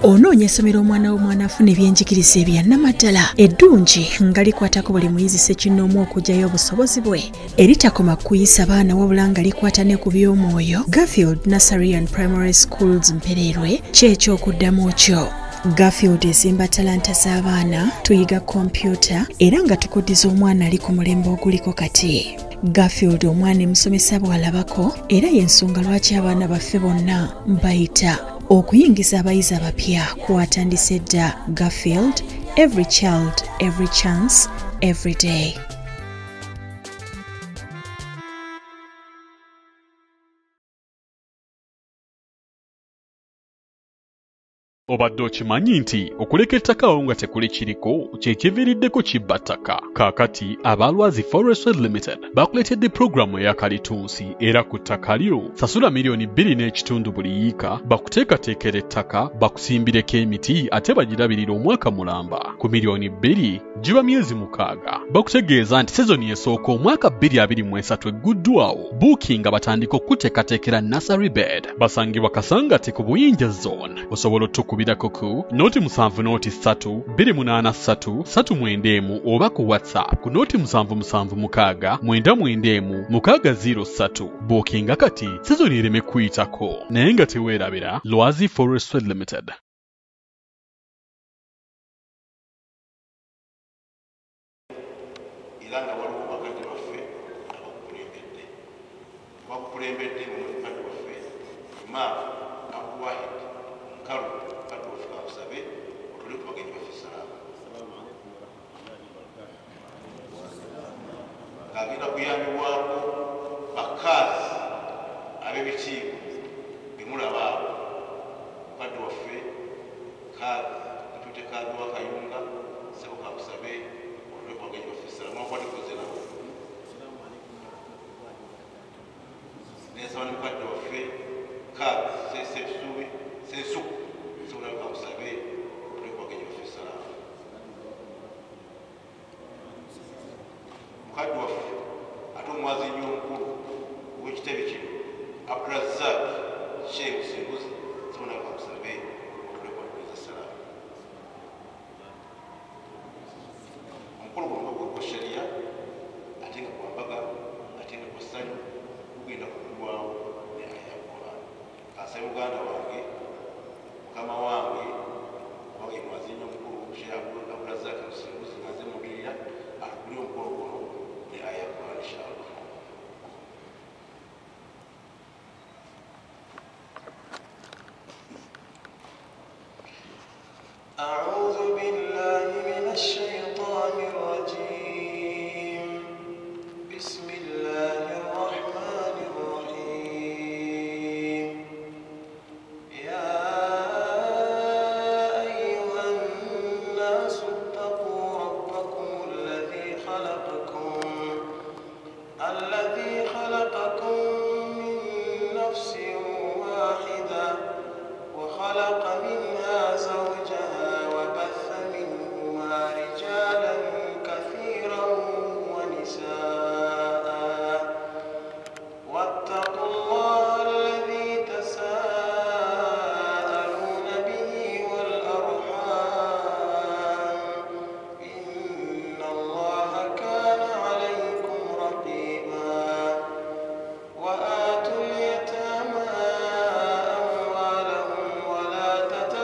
Onoonya essomero omwana w'omwana afuna ebyenjigiriza ebya nnamaddala eddungi nga likwatako buli muyizi ssekinnoomu okuggyayo obusobozi bwe eritakoma kuyisa baana wabula nga likwata ne ku by'omwoyo. Garfield Nursery and Primary Schools Mpererwe ky'ekyokuddamu kyo. Garfield ezimba talanta z'abaana, tuyiga kompyuta era nga tukuddiza omwana ali ku mulembe oguliko kati. Garfield omwana emusomesa bw'alabako era y'ensonga lwaki abaana baffe bonna mbayita okuyingiza abayizi abapya kwatandise dda. Garfield, every child, every chance, every day. Obadde okimanyi nti okuleka ettaka nga tekuli kiriko kyekiviiriddeko kibba ttaka. Kaakati abalwazi Forestry Limited bakuleetedde pulogulaamu eya kalitunsi era ku ttaka lyo sasula $2.5 buli yiika bakuteekateekera ettaka bakusimbireko emiti ate bagirabirira omwaka mulamba. Ku $2 giba myezi 6. Bakutegeeza nti sezoni esooka omwaka 2023 egguddwawo. Bookinga batandika okuteekateekera nursery bed. Basangibwa Kasangati ku Buyinja Zone. Osobola okukubirako ku noti 7 283 393 oba ku WhatsApp ku noti 776 991 603. Bookinga kati sezoni ereme kuyitako naye nga teweerabira. Lwazi Forestry Limited. Ilanga waliwo bakadde baffe abakulembedde mu bakadde baffe Imam Abdulwahid Nkalu bakadde baffe kamusabe otule ku bagenyi baffe salaamu. Ng'agenda kuyambibwako bakaazi ab'ebitiibwa bemulaba abo bakadde waffe katute kaadi wa Kayunga Ssebo kamusabe otule ku bagenyi baffe salaamu. Akwatikoze nabo nesaba ne mukadde waffe sensuku sebulabe kamusabe otule ku bagenyi baffe salaamu. Mukadde waffe ate omwazi nnyo omukulu w'ekitebe kino Abdulrazak Sheikh Musimbuzi sebulabe kamusabe otule ku bagenyi baffe salaamu. Omukulu guno gwa sharia ate nga gwambaga ate nga gwa ssanyu gugenda kuggulwawo ne aya ya Quran. Kasaba muganda wange mukama wange wange mwazi nnyo omukulu Sheikh Abdulrazak Musimbuzi ngaze mugirira akugulye omukolo guno ne aya ya Quran inshallah. أعوذ بالله من الشيطان الرجيم. بسم الله الرحمن الرحيم. يا أيها الناس اتقوا ربكم الذي خلقكم من نفس واحدة وخلق منها زوجها وبث منهما رجالا كثيرا ونساء واتقوا الله الذي تساءلون به والأرحام إن الله كان عليكم رقيبا. وآتوا اليتامى أموالهم ولا تتبدلوا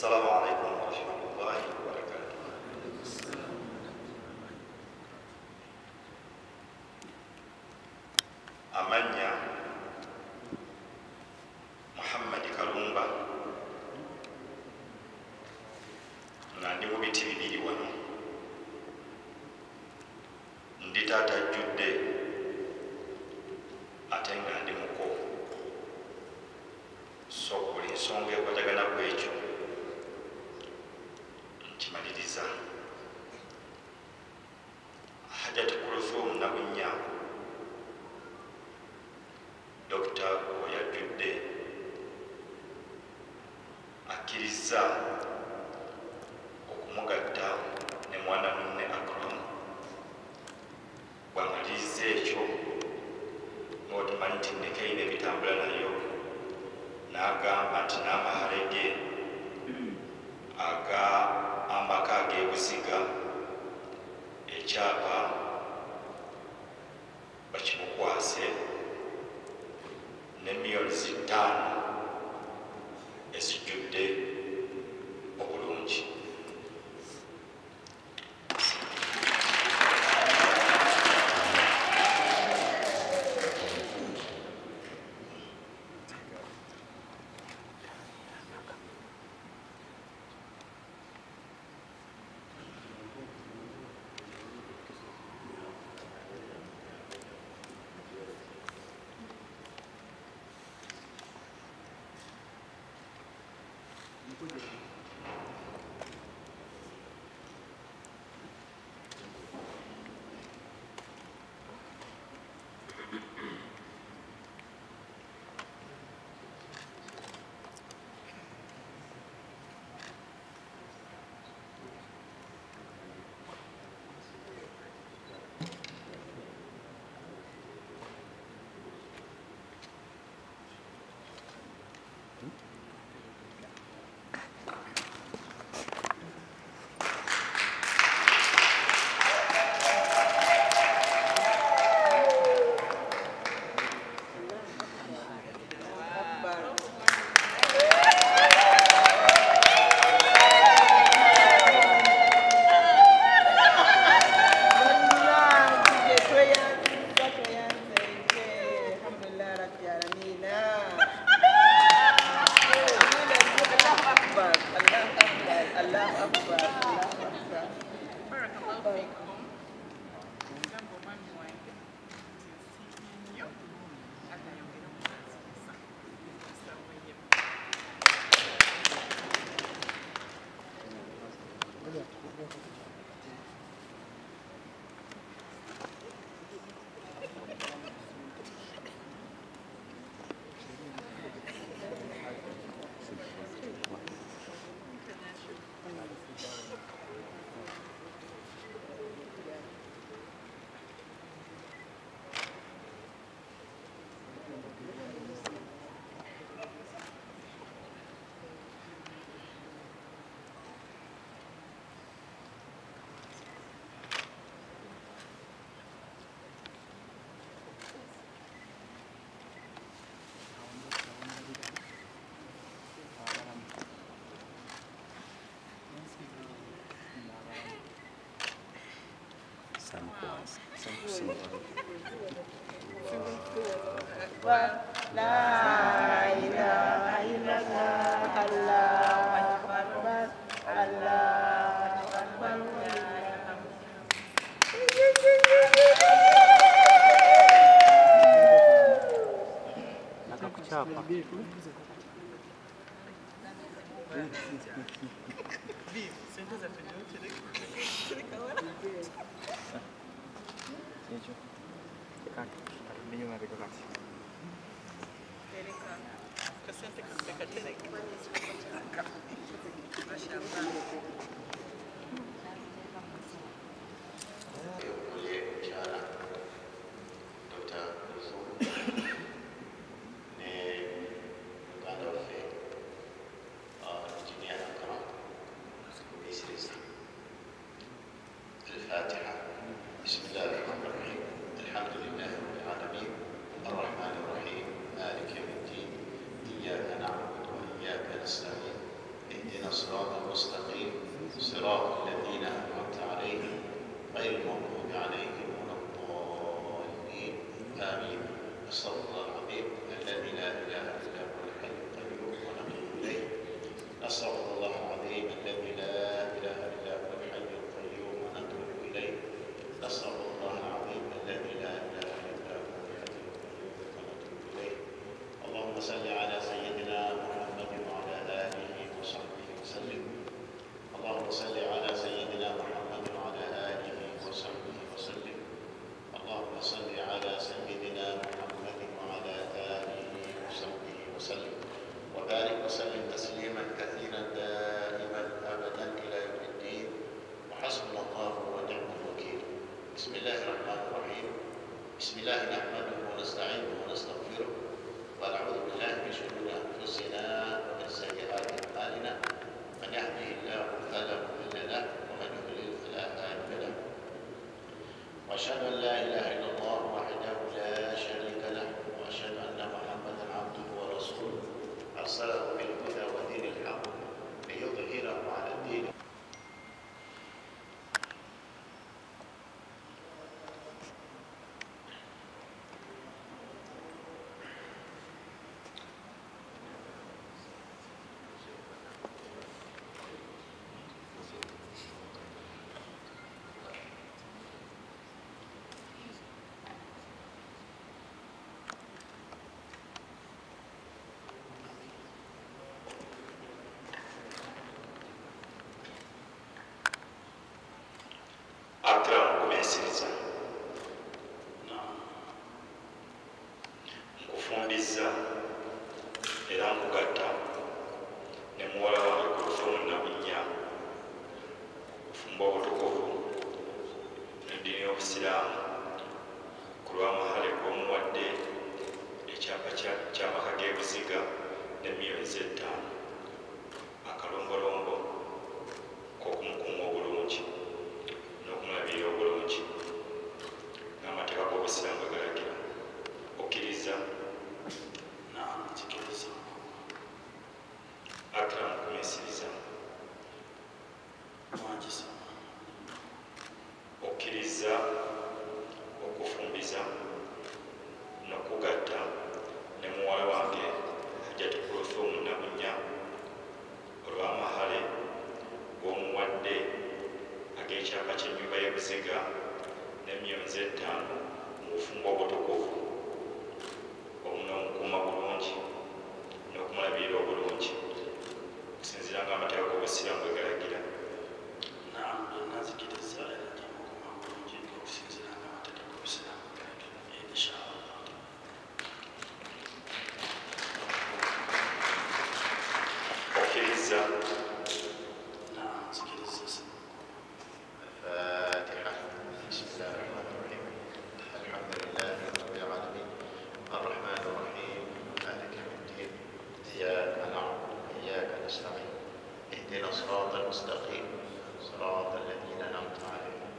السلام عليكم ورحمة الله وبركاته. Amanya Muhammad Kalumba nandi mu biti bibiri wano ndi taata ajjudde ate nga ndi muko so buli nsonga ekwatagana ku ekyo nkimaliriza. Hajjati Kulthum Nabunya Dokita oyajjudde akkiriza okumugatta ne mwana munne Akram. Bw'amaliriza ekyo ng'otumanyi nti nekeyina ebitambula nayo n'agamba nti n'amaharege amaka ag'ebuziga ekyapa bakimukwase ne miliyoni 5 ezijjudde obulungi. الفاتحة. بسم الله الرحمن الرحيم. الحمد لله رب العالمين الرحمن الرحيم مالك يوم الدين إياك نعبد وإياك نستعين اهدنا الصراط صل على سيدنا محمد وعلى آله وصحبه وسلم وبارك وسلم تسليما كثيرا دائما أبدا إلى يوم الدين وحسبنا الله ونعم الوكيل. بسم الله الرحمن الرحيم. بسم الله نحمده ونستعينه ونستغفره ونعوذ بالله من شرور أنفسنا ومن سيئات أعمالنا. من يهده الله فلا مضل له ومن يضلل فلا هادي له. وأشهد أن لا إله إلا الله وحده لا شريك له وأشهد أن محمدا عبده ورسوله أرسله بالهدى ودين الحق ليظهره على الدين. Akram kumensiriza nkufumbiza era nkugatta ne muwala wange ku lufumu nabunnya kufumba obutukuvu n'eddiini y'obusiraamu ku lw'amahale g'omuwadde ekyapa ky'amaka g'ebuziga n'emyezi 5 akalombolombo k'okumukuuma obulungi n'okumulabirira obulungi n'amateeka g'obusiraamu bwe galagira. Okkiriza? Nzikiriza. Akram kumensiriza? Mwagisa. Okkiriza okufumbiza n'okugatta ne muwala wange Hajjati Kulthum Nabunnya olw'amahale g'omuwadde ag'ekyapa ky'ennyumba y'ebuziga n'emyezi 5 mu bufumbo obutukuvu n'omukuuma bulungi n'okumulabirira obulungi okusinziira ng'amateeka g'obusiraamu bwe galagira. Nazikiriza era njamukuuma bulungi okusinziira ng'amateeka g'obusiraamu bwe galagira inshaallah. Okkiriza? Nzikiriza. الفاتحة. بسم الله الرحمن الرحيم. الحمد لله رب العالمين الرحمن الرحيم مالك يوم الدين إياك نعبد وإياك نستعين اهدنا الصراط المستقيم صراط الذين أنعمت عليهم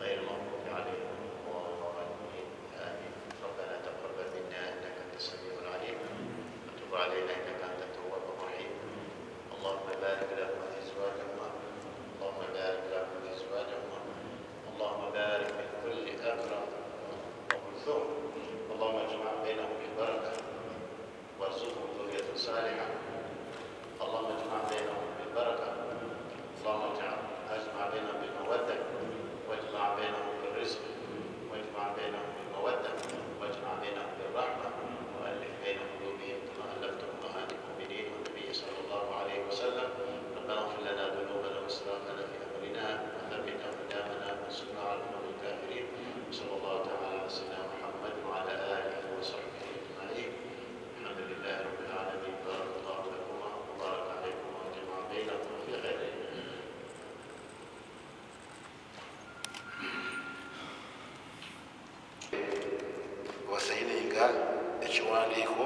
غير المغضوب عليهم ولا الضالين آمين. ربنا تقبل منا إنك أنت السميع العليم وتب علينا إنك أنت التواب الرحيم. اللهم بارك لهم في أزواجهما اللهم بارك لهم في أزواجهما اللهم بارك من كل أكرم وكلثوم اللهم اجمع بينهم بالبركة وارزقهم ذرية صالحة. اللهم اجمع بينهم بالبركة اللهم اجمع بينهم بالمودة واجمع بينهم بالرزق واجمع بينهم بالمودة واجمع بينهم بالرحمة وألف بين قلوبهم كما ألفت أمهات المؤمنين والنبي صلى الله عليه وسلم. ربنا اغفر لنا ذنوبنا واسرافنا في أمرنا وثبت أقدامنا وانصرنا على القوم الكافرين. وصلى الله تعالى على سيدنا محمد وعلى آله وصحبه أجمعين. الحمد لله رب العالمين. بارك الله لكما وبارك عليكم وجمع بينكم في خير. wasayininga ekiwandiiko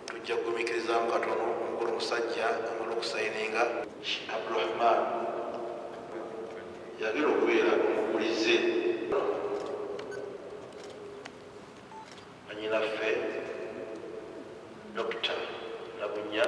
tujja kugumikirizamu katono omukulu omusajja amala okusayininga Abdurrahman yagera okubeera omugulize anyinaffe Dr. Nabunnya